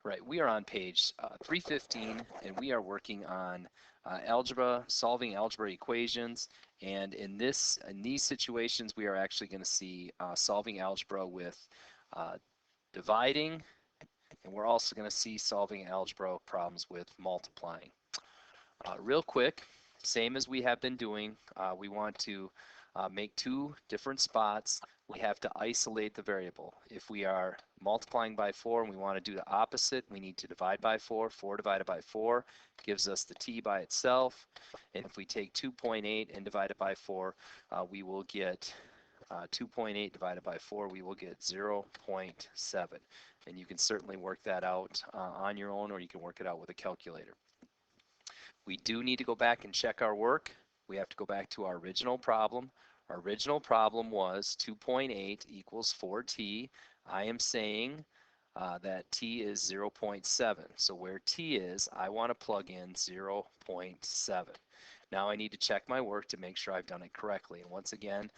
Right, we are on page 315, and we are working on algebra, solving algebra equations. And in these situations, we are actually going to see solving algebra with dividing, and we're also going to see solving algebra problems with multiplying. Real quick, same as we have been doing, we want to make two different spots. We have to isolate the variable. If we are multiplying by 4 and we want to do the opposite, we need to divide by 4. 4 divided by 4 gives us the t by itself. And if we take 2.8 and divide it by 4, we will get 2.8 divided by 4, we will get 0.7. And you can certainly work that out on your own, or you can work it out with a calculator. We do need to go back and check our work. We have to go back to our original problem. Our original problem was 2.8 equals 4t. I am saying that t is 0.7. So where t is, I want to plug in 0.7. Now I need to check my work to make sure I've done it correctly. And once again,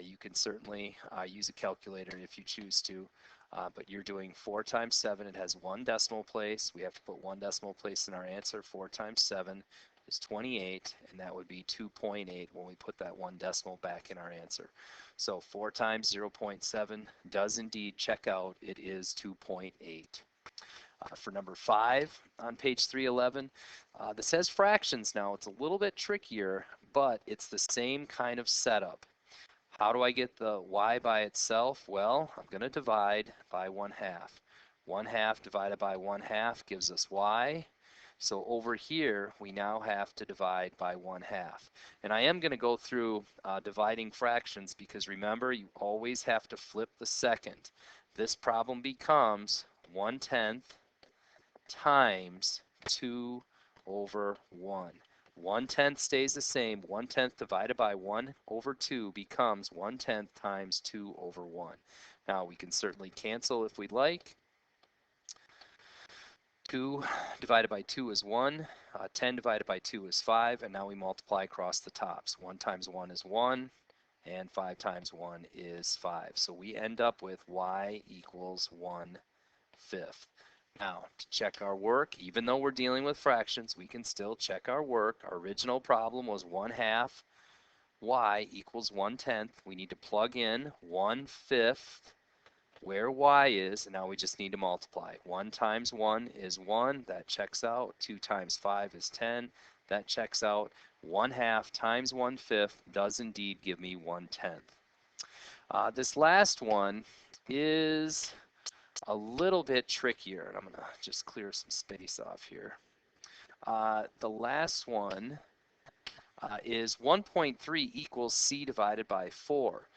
you can certainly use a calculator if you choose to. But you're doing 4 times 7. It has 1 decimal place. We have to put 1 decimal place in our answer. 4 times 7 is 28, and that would be 2.8 when we put that 1 decimal back in our answer. So 4 times 0.7 does indeed check out. It is 2.8. For number 5 on page 311, this has fractions now. It's a little bit trickier, but it's the same kind of setup. How do I get the y by itself? Well, I'm going to divide by 1/2. 1/2 divided by 1/2 gives us y. So over here, we now have to divide by 1/2. And I am going to go through dividing fractions because remember, you always have to flip the second. This problem becomes 1/10 times 2 over 1. 1/10 stays the same. 1/10 divided by 1 over 2 becomes 1/10 times 2 over 1. Now we can certainly cancel if we'd like. 2 divided by 2 is 1. 10 divided by 2 is 5. And now we multiply across the tops. 1 times 1 is 1. And 5 times 1 is 5. So we end up with y equals 1/5. Now, to check our work, even though we're dealing with fractions, we can still check our work. Our original problem was 1/2 y equals 1/10. We need to plug in 1/5 where y is, and now we just need to multiply. 1 times 1 is 1. That checks out. 2 times 5 is 10. That checks out. 1/2 times 1/5 does indeed give me 1/10. This last one is a little bit trickier, and I'm going to just clear some space off here. The last one is 1.3 equals c divided by 4.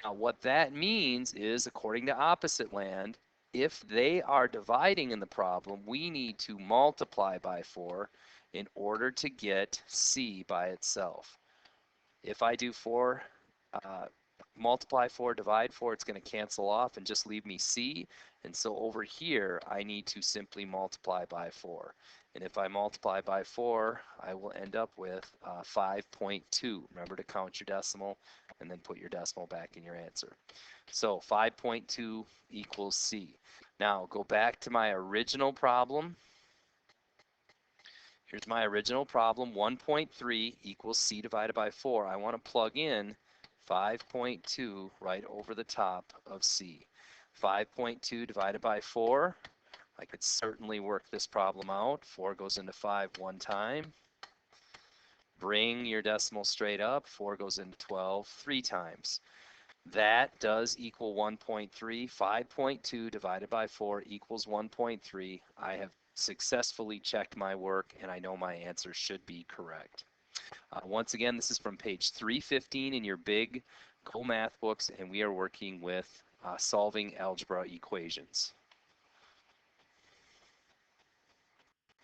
Now what that means is, according to opposite land, if they are dividing in the problem, we need to multiply by 4 in order to get c by itself. If I do 4, multiply 4, divide 4, it's going to cancel off and just leave me c. And so over here, I need to simply multiply by 4. And if I multiply by 4, I will end up with 5.2. Remember to count your decimal and then put your decimal back in your answer. So 5.2 equals c. Now go back to my original problem. Here's my original problem. 1.3 equals c divided by 4. I want to plug in 5.2 right over the top of c. 5.2 divided by 4. I could certainly work this problem out. 4 goes into 5 one time. Bring your decimal straight up. 4 goes into 12 3 times. That does equal 1.3. 5.2 divided by 4 equals 1.3. I have successfully checked my work, and I know my answer should be correct. Once again, this is from page 315 in your big Go Math books, and we are working with solving algebra equations.